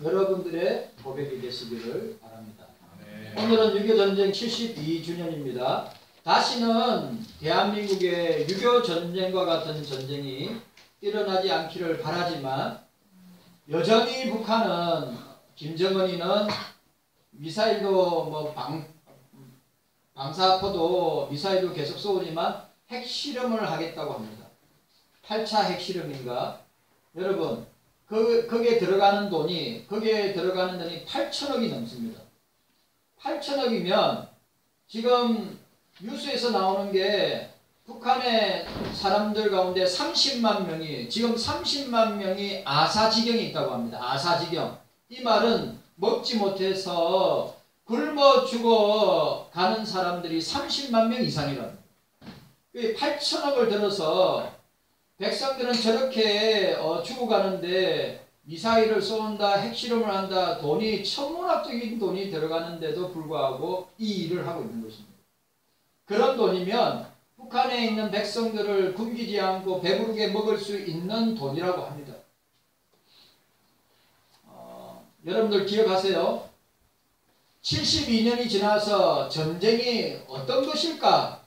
여러분들의 고백이 되시기를 바랍니다. 네. 오늘은 6.25 전쟁 72주년입니다. 다시는 대한민국의 6.25 전쟁과 같은 전쟁이 일어나지 않기를 바라지만 여전히 북한은 김정은이는 미사일도 뭐 방사포도 미사일도 계속 쏘지만 핵실험을 하겠다고 합니다. 8차 핵실험인가? 여러분 거기에 들어가는 돈이 8천억이 넘습니다. 8천억이면 지금 뉴스에서 나오는 게 북한의 사람들 가운데 30만 명이 지금 30만 명이 아사지경에 있다고 합니다. 아사지경. 이 말은 먹지 못해서 굶어 죽어 가는 사람들이 30만 명 이상이랍니다. 8천억을 들어서 백성들은 저렇게 죽어가는데 미사일을 쏜다, 핵실험을 한다, 돈이 천문학적인 돈이 들어가는데도 불구하고 이 일을 하고 있는 것입니다. 그런 돈이면 북한에 있는 백성들을 굶기지 않고 배부르게 먹을 수 있는 돈이라고 합니다. 여러분들 기억하세요? 72년이 지나서 전쟁이 어떤 것일까?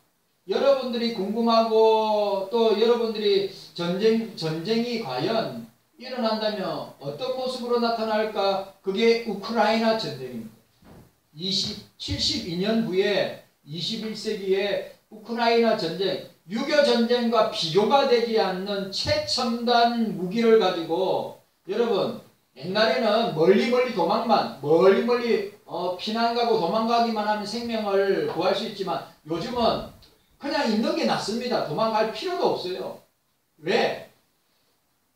여러분들이 궁금하고 또 여러분들이 전쟁이 과연 일어난다면 어떤 모습으로 나타날까? 그게 우크라이나 전쟁입니다. 72년 후에 21세기에 우크라이나 전쟁, 6.25 전쟁과 비교가 되지 않는 최첨단 무기를 가지고 여러분 옛날에는 멀리 피난 가고 도망가기만 하면 생명을 구할 수 있지만 요즘은 그냥 있는 게 낫습니다. 도망갈 필요도 없어요. 왜?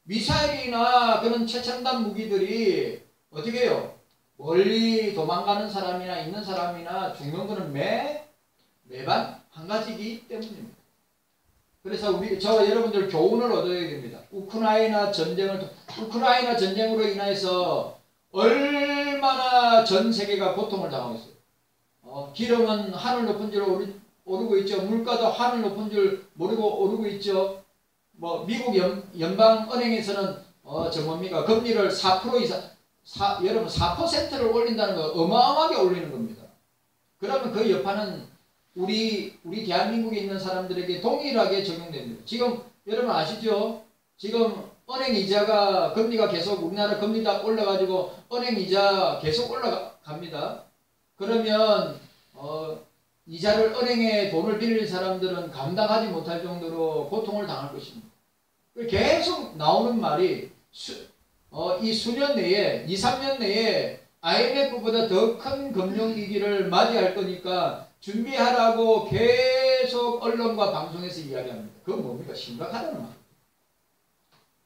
미사일이나 그런 최첨단 무기들이 어떻게 해요? 멀리 도망가는 사람이나 있는 사람이나 죽는 거는 매반 한 가지이기 때문입니다. 그래서 여러분들 교훈을 얻어야 됩니다. 우크라이나 전쟁으로 인해서 얼마나 전 세계가 고통을 당하고 있어요. 기름은 하늘 높은 줄 오르고 있죠. 물가도 하늘 높은 줄 모르고 오르고 있죠. 뭐 미국 연방은행에서는 금리를 4% 이상, 여러분 4%를 올린다는 거 어마어마하게 올리는 겁니다. 그러면 그 여파는 우리 대한민국에 있는 사람들에게 동일하게 적용됩니다. 지금 여러분 아시죠? 지금 은행 이자가 금리가 계속 우리나라 금리 다 올라가지고 은행 이자 계속 올라갑니다. 그러면 이자를 은행에 돈을 빌릴 사람들은 감당하지 못할 정도로 고통을 당할 것입니다. 계속 나오는 말이 이 수년 내에 2, 3년 내에 IMF보다 더 큰 금융위기를 맞이할 거니까 준비하라고 계속 언론과 방송에서 이야기합니다. 그건 뭡니까? 심각하다는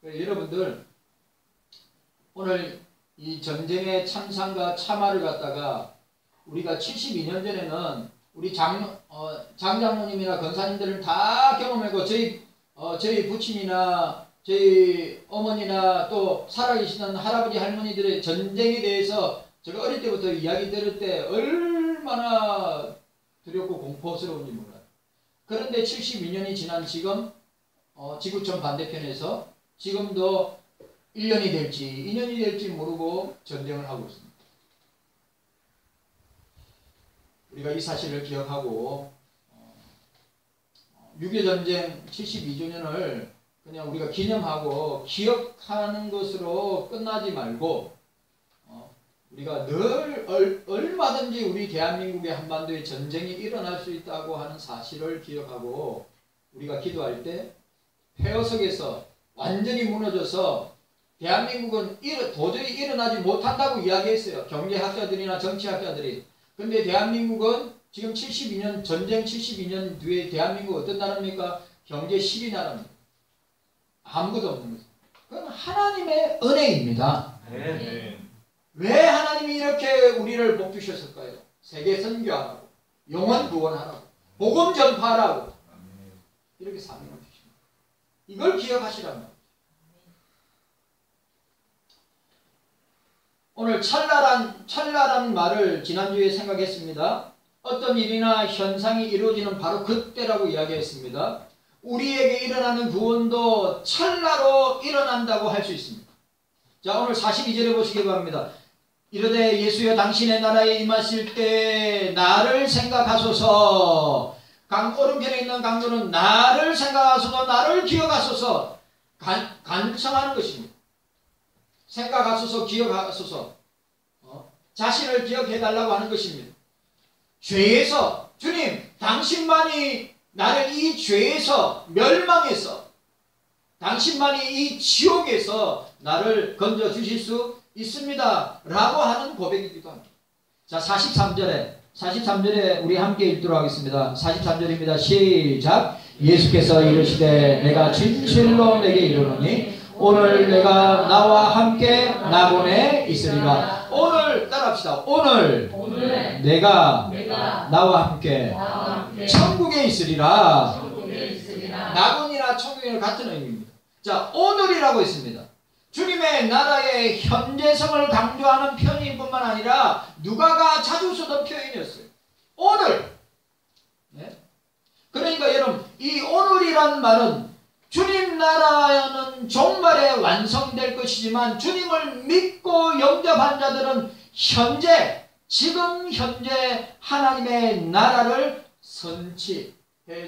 말입니다. 여러분들 오늘 이 전쟁의 참상과 참화를 갖다가 우리가 72년 전에는 우리 장장로님이나 권사님들은 다 경험하고 저희 부친이나 저희 어머니나 또 살아계시는 할아버지 할머니들의 전쟁에 대해서 제가 어릴 때부터 이야기 들을 때 얼마나 두렵고 공포스러운지 몰라요. 그런데 72년이 지난 지금 지구촌 반대편에서 지금도 1년이 될지 2년이 될지 모르고 전쟁을 하고 있습니다. 우리가 이 사실을 기억하고 6.25 전쟁 72주년을 그냥 우리가 기념하고 기억하는 것으로 끝나지 말고 우리가 늘 얼마든지 우리 대한민국의 한반도에 전쟁이 일어날 수 있다고 하는 사실을 기억하고 우리가 기도할 때 폐허석에서 완전히 무너져서 대한민국은 도저히 일어나지 못한다고 이야기했어요. 경제학자들이나 정치학자들이. 근데 대한민국은 지금 전쟁 72년 뒤에 대한민국 어떤 나라입니까? 경제 10위 나라입니다. 아무것도 없는 거죠. 그건 하나님의 은혜입니다. 네. 왜 하나님이 이렇게 우리를 복 주셨을까요? 세계 선교하라고, 영혼 구원하라고, 복음 전파하라고 이렇게 사명을 주십니다. 이걸 기억하시란 말이죠. 오늘 찰나란 말을 지난주에 생각했습니다. 어떤 일이나 현상이 이루어지는 바로 그때라고 이야기했습니다. 우리에게 일어나는 구원도 찰나로 일어난다고 할 수 있습니다. 자, 오늘 42절에 보시기 바랍니다. 이르되 예수여 당신의 나라에 임하실 때 나를 생각하소서. 오른편에 있는 강도는 나를 생각하소서, 나를 기억하소서 간청하는 것입니다. 생각하소서, 기억하소서, 자신을 기억해달라고 하는 것입니다. 죄에서, 주님 당신만이 나를 이 죄에서, 멸망해서, 당신만이 이 지옥에서 나를 건져주실 수 있습니다 라고 하는 고백이기도 합니다. 자, 43절에 우리 함께 읽도록 하겠습니다. 43절입니다. 시작. 예수께서 이르시되 내가 진실로 내게 이르노니 오늘 내가 나와 함께 나곤에 있으리라. 오늘 따라합시다. 오늘 내가 나와 함께 천국에 있으리라. 나곤이나 천국이나 같은 의미입니다. 자, 오늘이라고 했습니다. 주님의 나라의 현재성을 강조하는 표현뿐만 아니라 누가가 자주 쓰던 표현이었어요. 오늘. 네? 그러니까 여러분, 이 오늘이란 말은 주님 나라는 종말에 완성될 것이지만 주님을 믿고 영접한 자들은 현재, 지금 현재 하나님의 나라를 선취해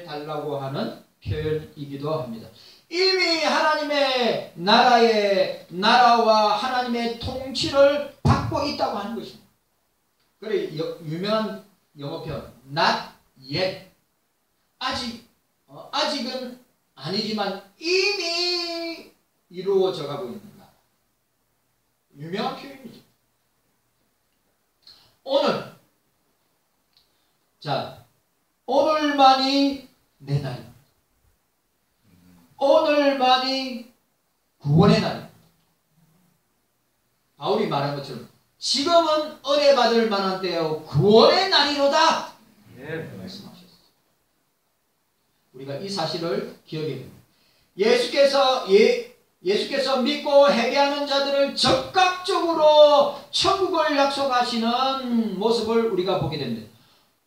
달라고 하는 표현이기도 합니다. 이미 하나님의 나라와 하나님의 통치를 받고 있다고 하는 것입니다. 그래 유명한 영어 표현 not yet, 아직은 아니지만 이미 이루어져 가고 있는 나라. 유명한 표현이죠. 오늘, 자, 오늘만이 내 날입니다. 오늘만이 구원의 날입니다. 바울이 말한 것처럼 지금은 은혜 받을 만한 때요 구원의 날이로다. 네, 말씀하셨어요. 우리가 이 사실을 기억해야 됩니다. 예수께서 믿고 회개하는 자들을 적극적으로 천국을 약속하시는 모습을 우리가 보게 됩니다.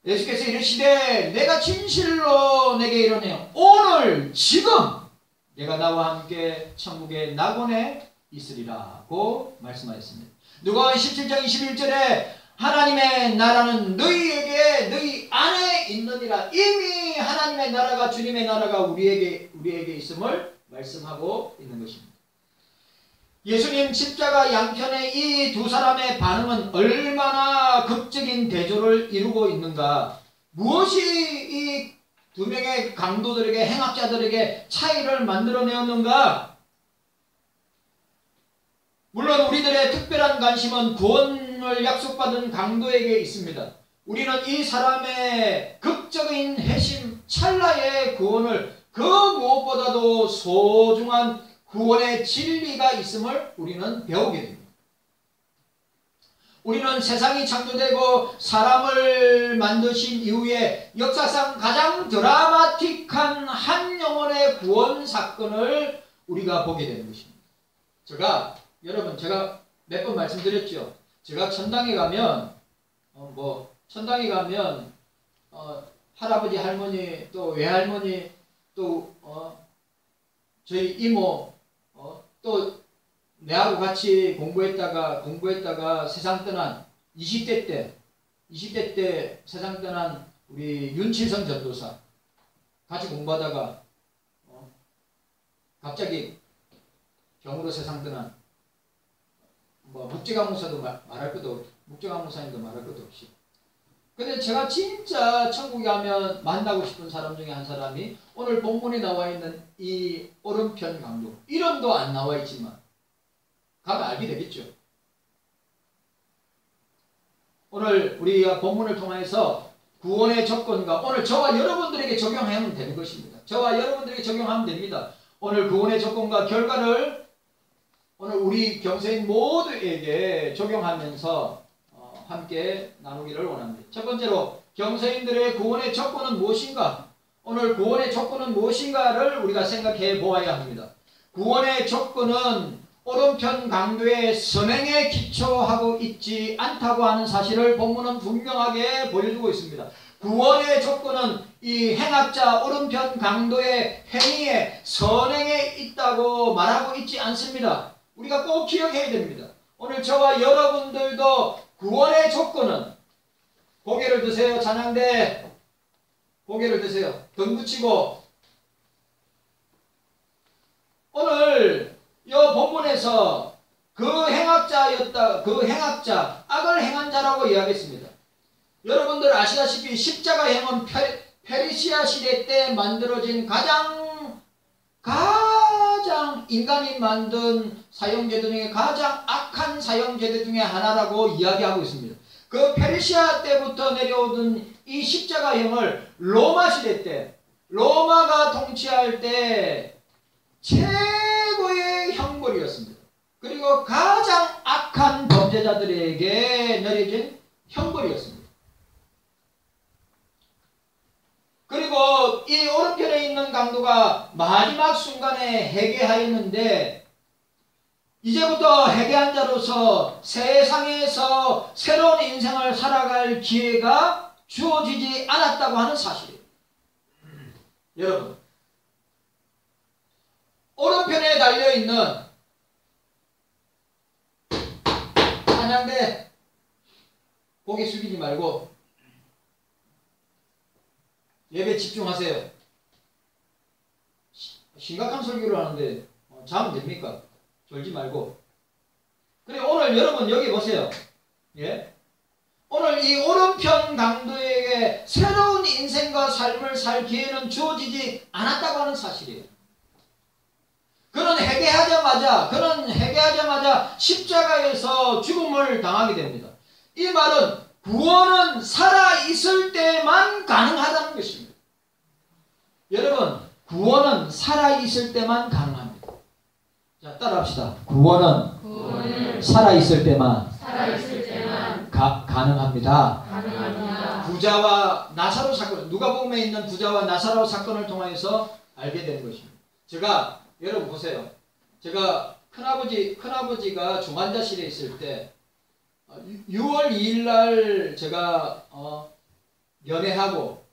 예수께서 이르시되 내가 진실로 내게 이르노니 오늘 지금 내가 나와 함께 천국의 낙원에 있으리라고 말씀하였습니다. 누가복음 17장 21절에 하나님의 나라는 너희 안에 있느니라. 이미 하나님의 나라가, 주님의 나라가 우리에게 있음을 말씀하고 있는 것입니다. 예수님 십자가 양편의 이 두 사람의 반응은 얼마나 극적인 대조를 이루고 있는가. 무엇이 이 두 명의 강도들에게, 행악자들에게 차이를 만들어내었는가? 물론 우리들의 특별한 관심은 구원을 약속받은 강도에게 있습니다. 우리는 이 사람의 극적인 회심, 찰나의 구원을 그 무엇보다도 소중한 구원의 진리가 있음을 우리는 배우게 됩니다. 우리는 세상이 창조되고 사람을 만드신 이후에 역사상 가장 드라마틱한 한 영혼의 구원 사건을 우리가 보게 되는 것입니다. 여러분 제가 몇 번 말씀드렸죠. 제가 천당에 가면 할아버지, 할머니, 또 외할머니, 또 저희 이모, 또 내하고 같이 공부했다가 세상 떠난 20대 때 세상 떠난 우리 윤칠성 전도사 같이 공부하다가 갑자기 병으로 세상 떠난 묵지강목사도 말할 것도 없고 묵지강목사님도 말할 것도 없이. 근데 제가 진짜 천국에 가면 만나고 싶은 사람 중에 한 사람이 오늘 본문에 나와 있는 이 오른편 강도. 이름도 안 나와 있지만 가면 알게 되겠죠. 오늘 우리가 본문을 통해서 구원의 조건과 오늘 저와 여러분들에게 적용하면 되는 것입니다. 저와 여러분들에게 적용하면 됩니다. 오늘 구원의 조건과 결과를 오늘 우리 경세인 모두에게 적용하면서 함께 나누기를 원합니다. 첫 번째로 경세인들의 구원의 조건은 무엇인가? 오늘 구원의 조건은 무엇인가를 우리가 생각해 보아야 합니다. 구원의 조건은 오른편 강도의 선행에 기초하고 있지 않다고 하는 사실을 본문은 분명하게 보여주고 있습니다. 구원의 조건은 이 행악자 오른편 강도의 행위에 선행에 있다고 말하고 있지 않습니다. 우리가 꼭 기억해야 됩니다. 오늘 저와 여러분들도 구원의 조건은, 고개를 드세요. 찬양대 고개를 드세요. 등 붙이고, 오늘 이 본문에서 그 행악자, 악을 행한 자라고 이야기했습니다. 여러분들 아시다시피 십자가형은 페르시아 시대 때 만들어진 가장 인간이 만든 사형제도 중에 가장 악한 사형제도 중에 하나라고 이야기하고 있습니다. 그 페르시아 때부터 내려오던 이 십자가형을 로마 시대 때, 로마가 통치할 때 최고의 형벌이었습니다. 그리고 가장 악한 범죄자들에게 내려진 형벌이었습니다. 그리고 이 오른편에 있는 강도가 마지막 순간에 회개하였는데, 이제부터 회개한 자로서 세상에서 새로운 인생을 살아갈 기회가 주어지지 않았다고 하는 사실이에요. 여러분, 오른편에 달려있는 찬양대 고개 숙이지 말고 예배 집중하세요. 심각한 설교를 하는데 자면 됩니까? 졸지 말고. 그래, 오늘 여러분 여기 보세요. 예? 오늘 이 오른편 강도에게 새로운 인생과 삶을 살 기회는 주어지지 않았다고 하는 사실이에요. 그는 회개하자마자 십자가에서 죽음을 당하게 됩니다. 이 말은 구원은 살아있을 때만 가능하다는 것입니다. 여러분, 구원은 살아있을 때만 가능합니다. 자, 따라합시다. 구원은 살아있을 때만 가능합니다. 부자와 나사로 사건, 누가복음에 있는 부자와 나사로 사건을 통해서 알게 되는 것입니다. 제가, 여러분 보세요. 제가 큰아버지가 중환자실에 있을 때 6월 2일 날 제가 연애하고,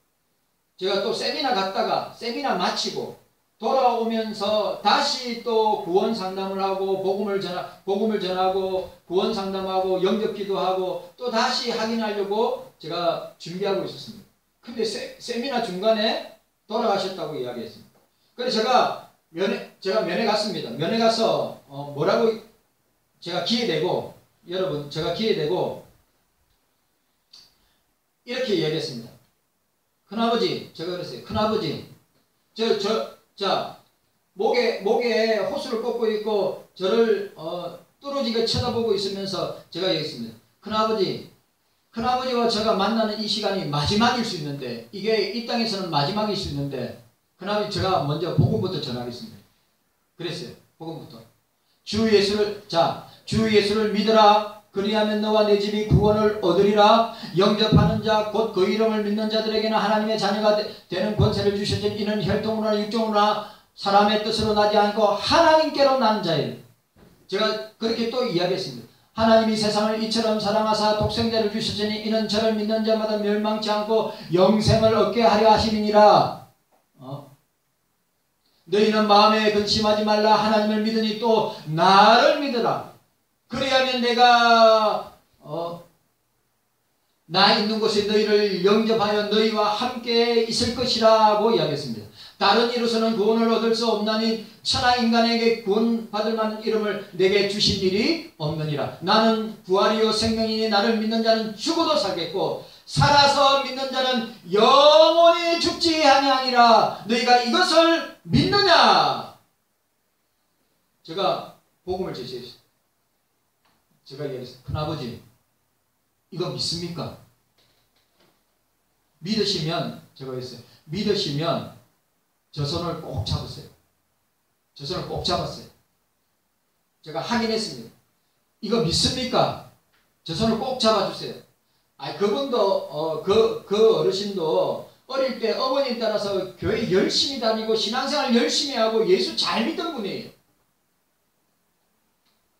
제가 또 세미나 갔다가 세미나 마치고 돌아오면서 다시 또 구원 상담을 하고 복음을 전하고 구원 상담하고 영접 기도하고 또 다시 확인하려고 제가 준비하고 있었습니다. 근데 세미나 중간에 돌아가셨다고 이야기했습니다. 그래서 제가 면회 갔습니다. 면회 가서 뭐라고 제가 기회되고, 여러분 제가 기회되고 이렇게 이야기했습니다. 큰아버지, 제가 그랬어요. 큰아버지, 자, 목에 호수를 꽂고 있고 저를 뚫어지게 쳐다보고 있으면서 제가 얘기했습니다. 큰아버지와 제가 만나는 이 시간이 마지막일 수 있는데, 이게 이 땅에서는 마지막일 수 있는데, 큰아버지 제가 먼저 복음부터 전하겠습니다. 그랬어요. 복음부터. 주 예수를 믿으라. 그리하면 너와 내 집이 구원을 얻으리라. 영접하는 자 곧 그 이름을 믿는 자들에게는 하나님의 자녀가 되는 권세를 주셔진 이는 혈통으로나 육정으로나 사람의 뜻으로 나지 않고 하나님께로 난 자예요. 제가 그렇게 또 이야기했습니다. 하나님이 세상을 이처럼 사랑하사 독생자를 주셨으니 이는 저를 믿는 자마다 멸망치 않고 영생을 얻게 하려 하심이니라. 너희는 마음에 근심하지 말라. 하나님을 믿으니 또 나를 믿으라. 그리하면 내가 나 있는 곳에 너희를 영접하여 너희와 함께 있을 것이라고 이야기했습니다. 다른 이로서는 구원을 얻을 수 없나니 천하 인간에게 구원받을 만한 이름을 내게 주신 일이 없느니라. 나는 부활이요 생명이니 나를 믿는 자는 죽어도 살겠고 살아서 믿는 자는 영원히 죽지 아니하니라. 너희가 이것을 믿느냐? 제가 복음을 제시했어요. 제가 얘기했어요. 큰아버지, 이거 믿습니까? 믿으시면, 제가 했어요. 믿으시면 저 손을 꼭 잡으세요. 저 손을 꼭 잡았어요. 제가 확인했습니다. 이거 믿습니까? 저 손을 꼭 잡아주세요. 그분도 그 어르신도 어릴 때 어머니 따라서 교회 열심히 다니고 신앙생활 열심히 하고 예수 잘 믿던 분이에요.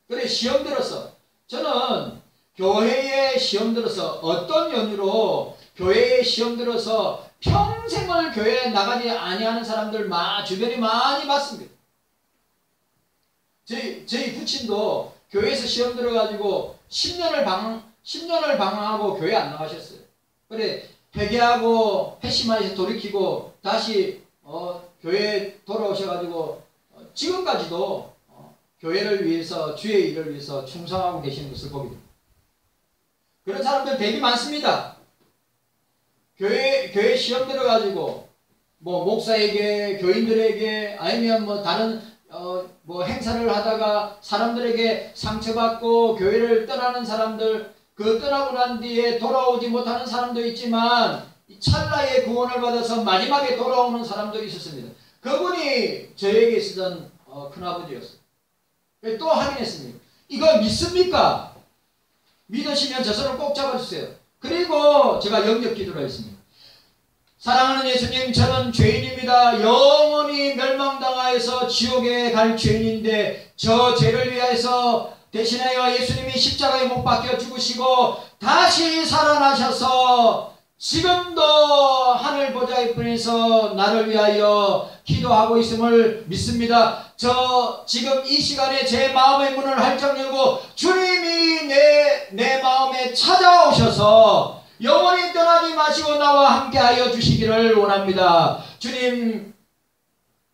그래, 시험 들어서 저는 교회에 시험 들어서 어떤 연유로 교회에 시험 들어서 평생을 교회에 나가지 아니하는 사람들 주변에 많이 봤습니다. 저희 부친도 교회에서 시험 들어가지고 10년을 방황하고 교회 안 나가셨어요. 그래 회개하고 회심하여서 돌이키고 다시 교회에 돌아오셔가지고 지금까지도 교회를 위해서 주의 일을 위해서 충성하고 계시는 것을 보게 됩니다. 그런 사람들 되게 많습니다. 교회 시험 들어가지고 뭐 목사에게 교인들에게 아니면 뭐 다른 뭐 행사를 하다가 사람들에게 상처받고 교회를 떠나는 사람들, 그 떠나고 난 뒤에 돌아오지 못하는 사람도 있지만 찰나의 구원을 받아서 마지막에 돌아오는 사람도 있었습니다. 그분이 저에게 있었던 큰아버지였어요. 또 확인했습니다. 이거 믿습니까? 믿으시면 저 손을 꼭 잡아주세요. 그리고 제가 영접 기도를 했습니다. 사랑하는 예수님, 저는 죄인입니다. 영원히 멸망당하여서 지옥에 갈 죄인인데 저 죄를 위하여서 대신하여 예수님이 십자가에 못 박혀 죽으시고 다시 살아나셔서 지금도 하늘 보좌에 분에서 나를 위하여 기도하고 있음을 믿습니다. 저 지금 이 시간에 제 마음의 문을 활짝 열고 주님이 내 마음에 찾아오셔서 영원히 떠나지 마시고 나와 함께하여 주시기를 원합니다. 주님,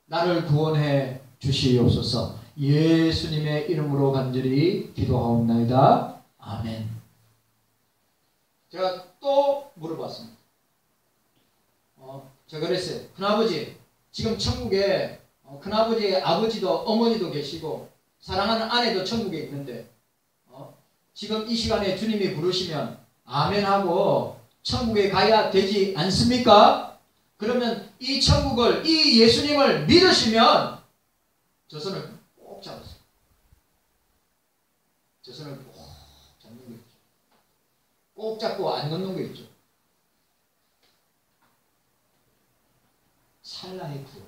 나를 구원해 주시옵소서. 예수님의 이름으로 간절히 기도하옵나이다. 아멘. 제가 또 물어봤습니다. 제가 그랬어요. 큰아버지, 지금 천국에 큰아버지의 아버지도 어머니도 계시고 사랑하는 아내도 천국에 있는데 지금 이 시간에 주님이 부르시면 아멘하고 천국에 가야 되지 않습니까? 그러면 이 천국을, 이 예수님을 믿으시면 저 손을 꼭 잡으세요. 저 손을 꼭 잡는 거 있죠. 꼭 잡고 안 놓는 거 있죠. 찰나의 구원.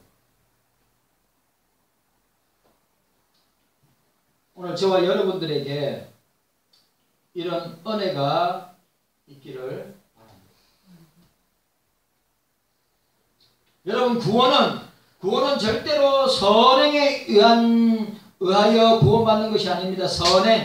오늘 저와 여러분들에게 이런 은혜가 있기를 바랍니다. 여러분, 구원은 절대로 선행에 의하여 구원받는 것이 아닙니다. 선행,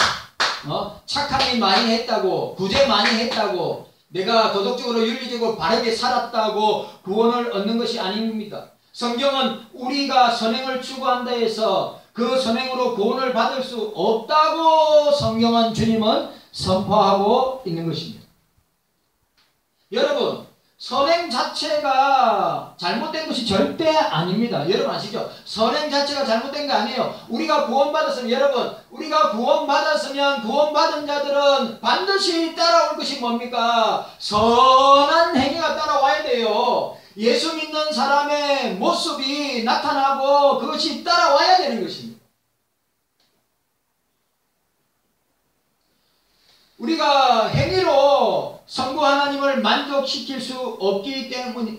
착함이 많이 했다고, 구제 많이 했다고, 내가 도덕적으로 윤리적으로 바르게 살았다고 구원을 얻는 것이 아닙니다. 성경은 우리가 선행을 추구한다 해서 그 선행으로 구원을 받을 수 없다고 성경은 주님은 선포하고 있는 것입니다. 여러분, 선행 자체가 잘못된 것이 절대 아닙니다. 여러분 아시죠? 선행 자체가 잘못된 게 아니에요. 우리가 구원받았으면, 여러분, 우리가 구원받았으면 구원받은 자들은 반드시 따라올 것이 뭡니까? 선한 행위가 따라와야 돼요. 예수 믿는 사람의 모습이 나타나고 그것이 따라와야 되는 것입니다. 우리가 행위로 성부 하나님을 만족시킬 수 없기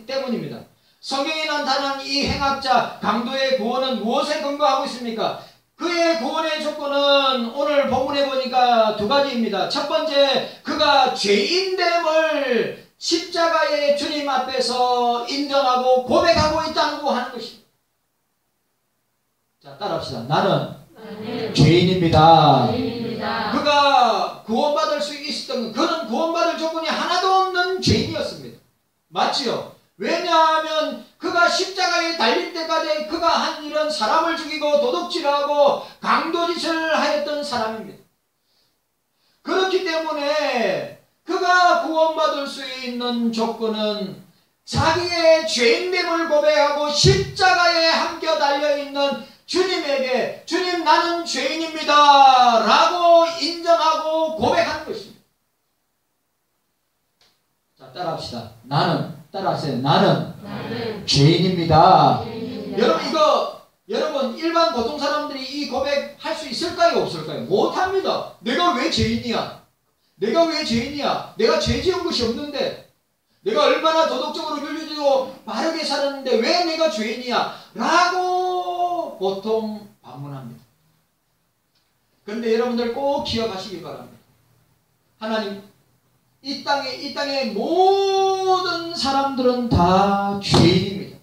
때문입니다. 성경에 나타난 이 행악자 강도의 구원은 무엇에 근거하고 있습니까? 그의 구원의 조건은 오늘 본문에 보니까 두 가지입니다. 첫 번째, 그가 죄인됨을 십자가의 주님 앞에서 인정하고 고백하고 있다고 하는 것입니다. 자, 따라합시다. 나는 죄인입니다. 그가 구원받을 수 있었던, 그는 구원받을 조건이 하나도 없는 죄인이었습니다. 맞지요? 왜냐하면 그가 십자가에 달릴 때까지 그가 한 일은 사람을 죽이고 도둑질하고 강도짓을 하였던 사람입니다. 그렇기 때문에 그가 구원받을 수 있는 조건은 자기의 죄인됨을 고백하고 십자가에 함께 달려있는 주님에게, 주님 나는 죄인입니다 라고 인정하고 고백하는 것입니다. 자, 따라합시다. 따라하세요. 나는 죄인입니다. 여러분 일반 보통 사람들이 이 고백할 수 있을까요? 없을까요? 못합니다. 내가 왜 죄인이야? 내가 죄 지은 것이 없는데, 내가 얼마나 도덕적으로 윤리적으로 바르게 살았는데 왜 내가 죄인이야? 라고 보통 반문합니다. 그런데 여러분들 꼭 기억하시기 바랍니다. 하나님, 이 땅의 모든 사람들은 다 죄인입니다.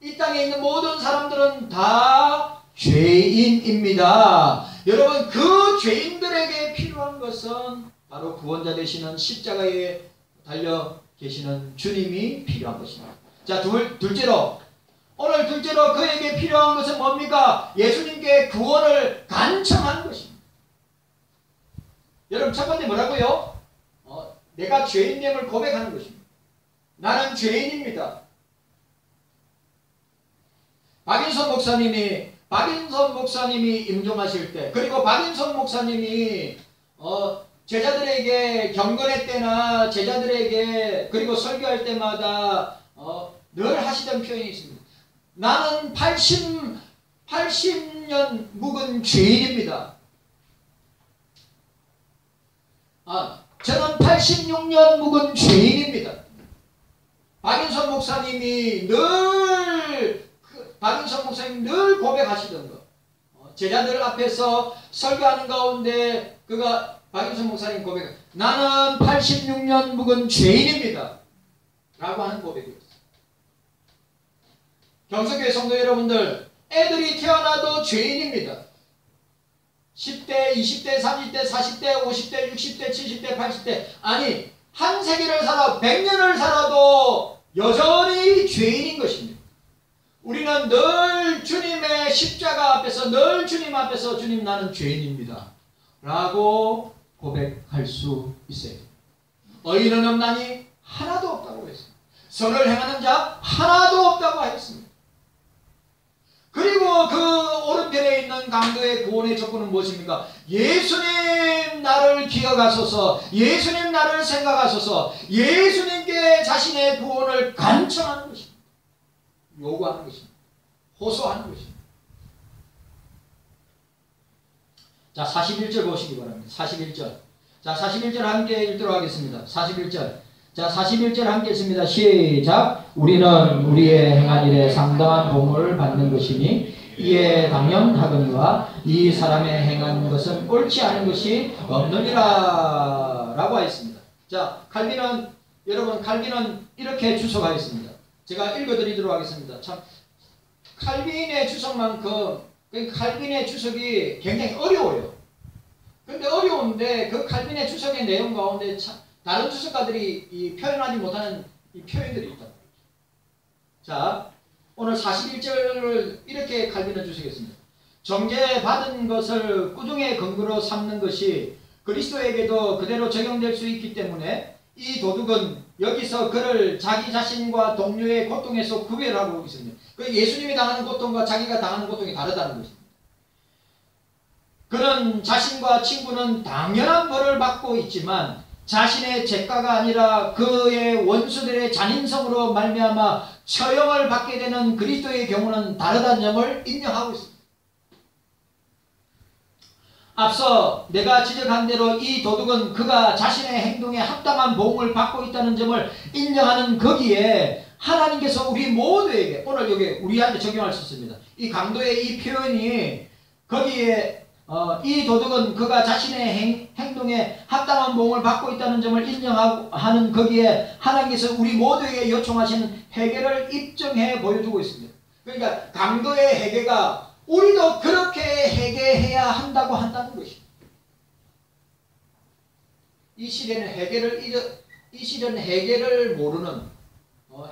이 땅에 있는 모든 사람들은 다 죄인입니다. 여러분, 그 죄인들에게 필요한 것은 바로 구원자 되시는 십자가에 달려 계시는 주님이 필요한 것입니다. 자, 둘째로 그에게 필요한 것은 뭡니까? 예수님께 구원을 간청하는 것입니다. 여러분, 첫 번째 뭐라고요? 내가 죄인됨을 고백하는 것입니다. 나는 죄인입니다. 박인선 목사님이 임종하실 때, 그리고 박인선 목사님이 제자들에게 경건회 때나 제자들에게 그리고 설교할 때마다 늘 하시던 표현이 있습니다. 나는 80년 묵은 죄인입니다. 저는 86년 묵은 죄인입니다. 박인선 목사님이 늘 고백하시던 것. 제자들 앞에서 설교하는 가운데 박인선 목사님 고백, 나는 86년 묵은 죄인입니다. 라고 하는 고백이었어요. 경성교회 성도 여러분들, 애들이 태어나도 죄인입니다. 10대, 20대, 30대, 40대, 50대, 60대, 70대, 80대, 아니 한 세기를 살아 100년을 살아도 여전히 죄인인 것입니다. 우리는 늘 주님의 십자가 앞에서, 늘 주님 앞에서 주님, 나는 죄인입니다 라고 고백할 수 있어요. 의인은 없나니 하나도 없다고 했습니다. 선을 행하는 자 하나도 없다고 하였습니다. 그리고 그 오른편에 있는 강도의 구원의 조건은 무엇입니까? 예수님 나를 기억하소서, 예수님 나를 생각하소서, 예수님께 자신의 구원을 간청하는 것입니다. 요구하는 것입니다. 호소하는 것입니다. 자, 41절 보시기 바랍니다. 41절. 자, 41절 함께 읽도록 하겠습니다. 41절. 자, 41절 함께 읽습니다. 시작. 우리는 우리의 행한 일에 상당한 보응을 받는 것이니 이에 당연하거니와 이 사람의 행한 것은 옳지 않은 것이 없느니라 라고 하였습니다. 자, 여러분 칼빈은 이렇게 주석하였습니다. 제가 읽어드리도록 하겠습니다. 참 칼빈의 주석만큼, 칼빈의 주석이 굉장히 어려워요. 근데 어려운데 그 칼빈의 주석의 내용 가운데 다른 주석가들이 표현하지 못하는 이 표현들이 있다. 자, 오늘 41절을 이렇게 칼빈은 주시겠습니다. 정죄받은 것을 꾸중의 근거로 삼는 것이 그리스도에게도 그대로 적용될 수 있기 때문에 이 도둑은 여기서 그를 자기 자신과 동료의 고통에서 구별하고 있습니다. 예수님이 당하는 고통과 자기가 당하는 고통이 다르다는 것입니다. 그는 자신과 친구는 당연한 벌을 받고 있지만 자신의 죄가가 아니라 그의 원수들의 잔인성으로 말미암아 처형을 받게 되는 그리스도의 경우는 다르다는 점을 인정하고 있습니다. 앞서 내가 지적한 대로 이 도둑은 그가 자신의 행동에 합당한 보응을 받고 있다는 점을 인정하는 거기에 하나님께서 우리 모두에게, 오늘 여기 우리한테 적용할 수 있습니다. 이 강도의 이 표현이 거기에 이 도둑은 그가 자신의 행동에 합당한 보응을 받고 있다는 점을 인정하는 거기에 하나님께서 우리 모두에게 요청하시는 회개를 입증해 보여주고 있습니다. 그러니까 강도의 회개가 우리도 그렇게 회개해야 한다고 한다는 것입니다. 이 시대는 회개를 모르는,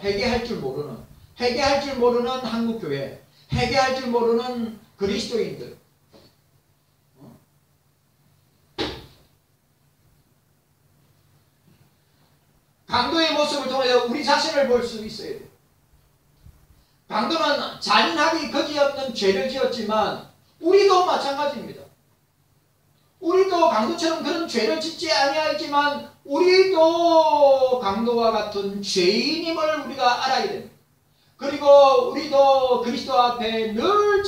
회개할 줄 모르는 한국교회, 회개할 줄 모르는 그리스도인들, 강도의 모습을 통해서 우리 자신을 볼 수 있어야 돼요. 강도는 잔인하기 거지없는 죄를 지었지만 우리도 마찬가지입니다. 우리도 강도처럼 그런 죄를 짓지 아니하지만 우리도 강도와 같은 죄인임을 우리가 알아야 됩니다. 그리고 우리도 그리스도 앞에 늘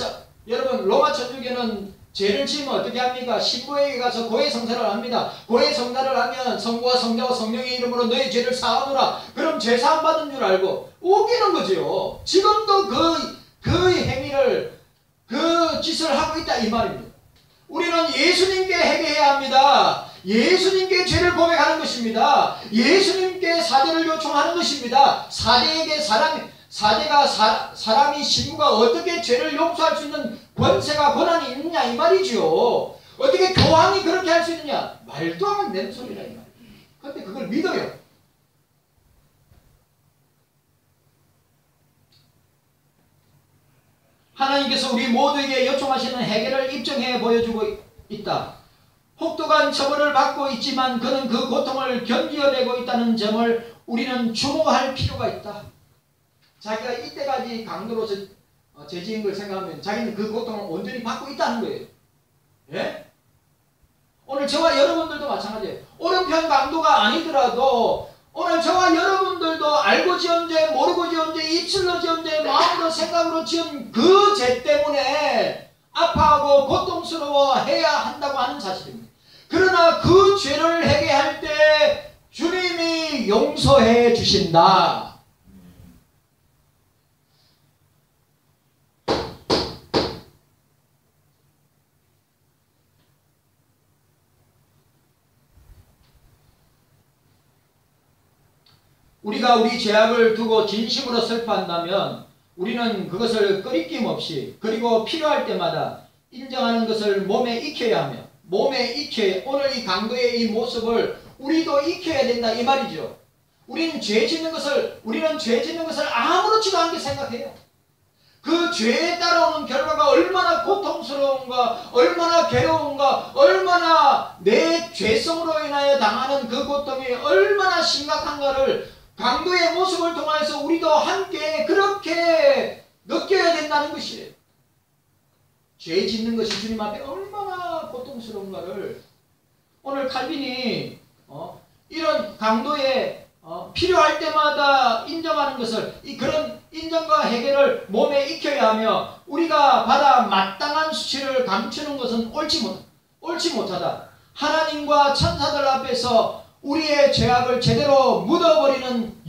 여러분 로마 천주교는 죄를 지으면 어떻게 합니까? 신부에게 가서 고해성사를 합니다. 고해성사를 하면 성부와 성자와 성령의 이름으로 너의 죄를 사하노라. 그럼 죄 사함 받은 줄 알고 우기는 거죠. 지금도 그 행위를, 그 짓을 하고 있다 이 말입니다. 우리는 예수님께 회개해야 합니다. 예수님께 죄를 고백하는 것입니다. 예수님께 사죄를 요청하는 것입니다. 사제가 사람이 신부가 어떻게 죄를 용서할 수 있는 권세가 권한이 있느냐 이 말이죠. 어떻게 교황이 그렇게 할 수 있느냐? 말도 안 되는 소리라 이 말이에요. 그런데 그걸 믿어요. 하나님께서 우리 모두에게 요청하시는 해결을 입증해 보여주고 있다. 혹독한 처벌을 받고 있지만 그는 그 고통을 견디어내고 있다는 점을 우리는 주목할 필요가 있다. 자기가 이때까지 강도로서 죄지은 걸 생각하면 자기는 그 고통을 온전히 받고 있다는 거예요. 예? 오늘 저와 여러분들도 마찬가지예요. 오른편 강도가 아니더라도 오늘 저와 여러분들도 알고 지은 죄, 모르고 지은 죄, 입술로 지은 죄, 마음으로 생각으로 지은 그 죄 때문에 아파하고 고통스러워해야 한다고 하는 사실입니다. 그러나 그 죄를 회개할 때 주님이 용서해 주신다. 우리가 우리 죄악을 두고 진심으로 슬퍼한다면 우리는 그것을 꺼리낌 없이 그리고 필요할 때마다 인정하는 것을 몸에 익혀야 하며 몸에 익혀야 오늘 이 강도의 이 모습을 우리도 익혀야 된다 이 말이죠. 우리는 죄 짓는 것을 아무렇지도 않게 생각해요. 그 죄에 따라오는 결과가 얼마나 고통스러운가, 얼마나 괴로운가, 얼마나 내 죄성으로 인하여 당하는 그 고통이 얼마나 심각한가를 강도의 모습을 통해서 우리도 함께 그렇게 느껴야 된다는 것이에요. 죄 짓는 것이 주님 앞에 얼마나 고통스러운가를 오늘 칼빈이 이런 강도의 필요할 때마다 인정하는 것을 그런 인정과 해결을 몸에 익혀야 하며 우리가 받아 마땅한 수치를 감추는 것은 옳지 못하다. 하나님과 천사들 앞에서 우리의 죄악을 제대로 묻어버리는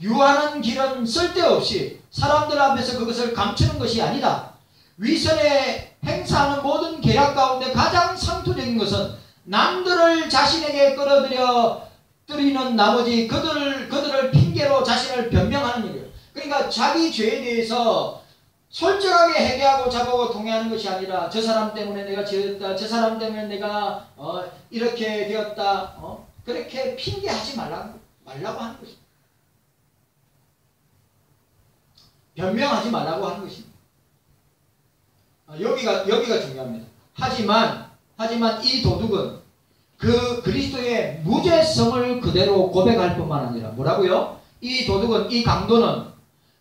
유한한 길은 쓸데없이 사람들 앞에서 그것을 감추는 것이 아니다. 위선에 행사하는 모든 계략 가운데 가장 상투적인 것은 남들을 자신에게 끌어들이는 나머지 그들을 핑계로 자신을 변명하는 일이에요. 그러니까 자기 죄에 대해서 솔직하게 회개하고 자고고 동의하는 것이 아니라 저 사람 때문에 내가 죄였다. 저 사람 때문에 내가 이렇게 되었다. 그렇게 핑계하지 말라고 하는 것입니다. 변명하지 말라고 하는 것입니다. 여기가 중요합니다. 하지만 이 도둑은 그 그리스도의 무죄성을 그대로 고백할 뿐만 아니라 뭐라고요? 이 도둑은 이 강도는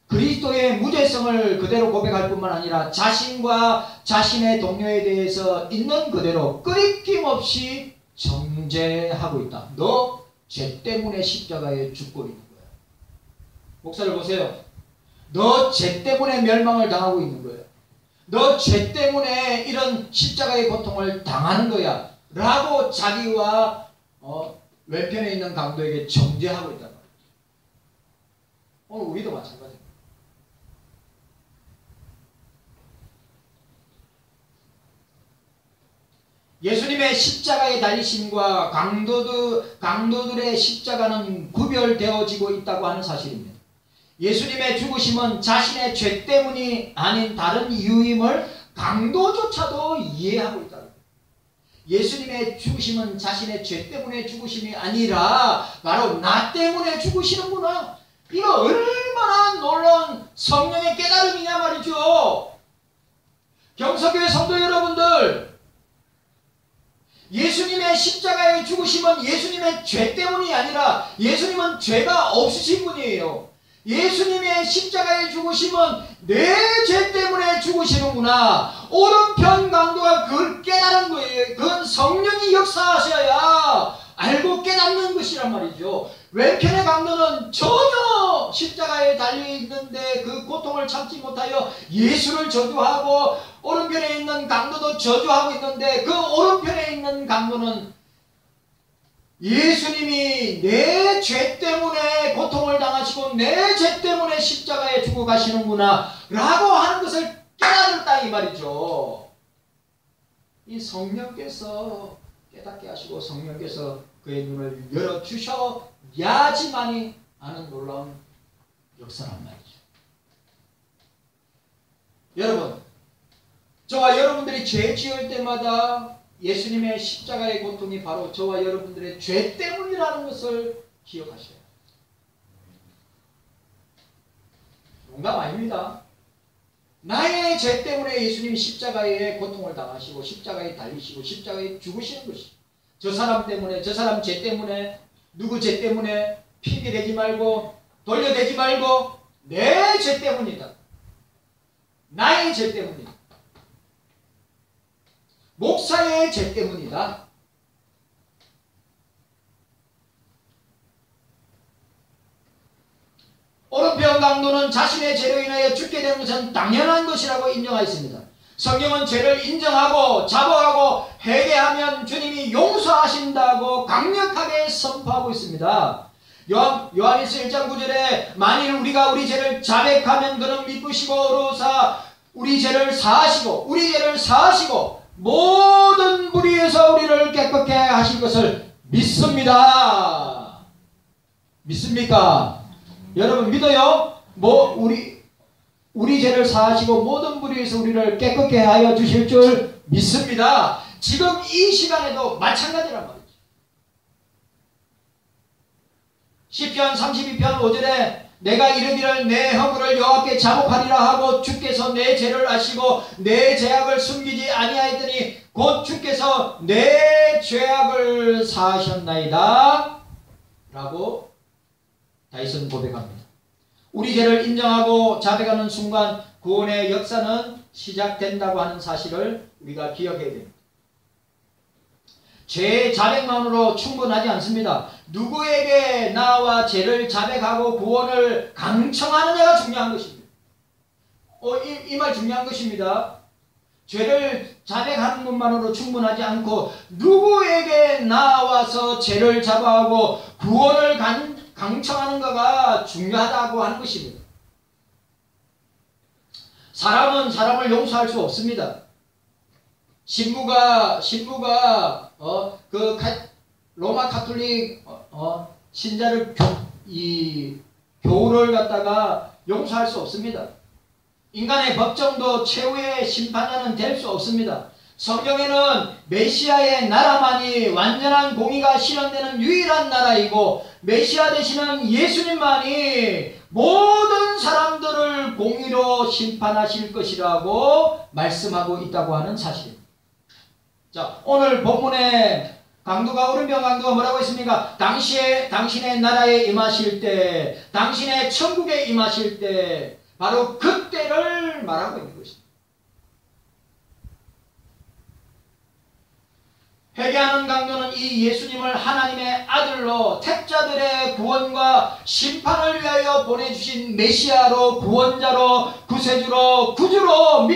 그리스도의 무죄성을 그대로 고백할 뿐만 아니라 자신과 자신의 동료에 대해서 있는 그대로 끄리낌 없이 정죄하고 있다. 너 죄 때문에 십자가에 죽고 있는 거야. 목사를 보세요. 너 죄 때문에 멸망을 당하고 있는 거야. 너 죄 때문에 이런 십자가의 고통을 당하는 거야. 라고 자기와 왼편에 있는 강도에게 정죄하고 있단 말이야. 오늘 우리도 마찬가지입니다. 예수님의 십자가의 달리심과 강도들의 십자가는 구별되어지고 있다고 하는 사실입니다. 예수님의 죽으심은 자신의 죄 때문이 아닌 다른 이유임을 강도조차도 이해하고 있다. 예수님의 죽으심은 자신의 죄 때문에 죽으심이 아니라 바로 나 때문에 죽으시는구나. 이거 얼마나 놀라운 성령의 깨달음이냐 말이죠. 경서교회 성도 여러분들, 예수님의 십자가의 죽으심은 예수님의 죄 때문이 아니라 예수님은 죄가 없으신 분이에요. 예수님의 십자가의 죽으심은 내 죄 때문에 죽으시는구나. 오른편 강도가 그걸 깨달은 거예요. 그건 성령이 역사하셔야 알고 깨닫는 것이란 말이죠. 왼편의 강도는 전혀 십자가에 달려있는데 그 고통을 참지 못하여 예수를 저주하고 오른편에 있는 강도도 저주하고 있는데 그 오른편에 있는 강도는 예수님이 내 죄 때문에 고통을 당하시고 내 죄 때문에 십자가에 죽어 가시는구나 라고 하는 것을 깨달았다 이 말이죠. 이 성령께서 깨닫게 하시고 성령께서 그의 눈을 열어주셔야지만이 아는 놀라운 역사란 말이죠. 여러분, 저와 여러분들이 죄 지을 때마다 예수님의 십자가의 고통이 바로 저와 여러분들의 죄 때문이라는 것을 기억하셔야 해요. 농담 아닙니다. 나의 죄 때문에 예수님이 십자가에 고통을 당하시고 십자가에 달리시고 십자가에 죽으시는 것이, 저 사람 때문에, 저 사람 죄 때문에, 누구 죄 때문에 핑계대지 말고 돌려대지 말고 내 죄 때문이다. 나의 죄 때문이다. 목사의 죄 때문이다. 오른편 강도는 자신의 죄로 인하여 죽게 되는 것은 당연한 것이라고 인정하였습니다. 성경은 죄를 인정하고 자복하고 회개하면 주님이 용서하신다고 강력하게 선포하고 있습니다. 요한일서 1장 9절에 만일 우리가 우리 죄를 자백하면 그는 미쁘시고 의로우사 우리 죄를 사하시고 모든 불의에서 우리를 깨끗게 하실 것을 믿습니다. 믿습니까? 여러분 믿어요? 우리 죄를 사하시고 모든 불의에서 우리를 깨끗게 하여 주실 줄 믿습니다. 지금 이 시간에도 마찬가지란 말이죠. 시편 32편 5절에 내가 이르기를 내 허물을 여호와께 자복하리라 하고 주께서 내 죄를 아시고 내 죄악을 숨기지 아니하였더니 곧 주께서 내 죄악을 사하셨나이다 라고 다윗은 고백합니다. 우리 죄를 인정하고 자백하는 순간 구원의 역사는 시작된다고 하는 사실을 우리가 기억해야 됩니다. 죄 자백만으로 충분하지 않습니다. 누구에게 나와 죄를 자백하고 구원을 강청하느냐가 중요한 것입니다. 이 말 중요한 것입니다. 죄를 자백하는 것만으로 충분하지 않고 누구에게 나와서 죄를 자백하고 구원을 강청하는 것가 중요하다고 하는 것입니다. 사람은 사람을 용서할 수 없습니다. 신부가 로마 카톨릭 신자를 교우를 갖다가 용서할 수 없습니다. 인간의 법정도 최후의 심판자는 될 수 없습니다. 성경에는 메시아의 나라만이 완전한 공의가 실현되는 유일한 나라이고 메시아 되시는 예수님만이 모든 사람들을 공의로 심판하실 것이라고 말씀하고 있다고 하는 사실입니다. 자, 오늘 본문에 오른편 강도가 뭐라고 했습니까? 당신의 나라에 임하실 때, 당신의 천국에 임하실 때, 바로 그때를 말하고 있는 것입니다. 회개하는 강도는 이 예수님을 하나님의 아들로 택자들의 구원과 심판을 위하여 보내주신 메시아로, 구원자로, 구세주로, 구주로 믿었습니다.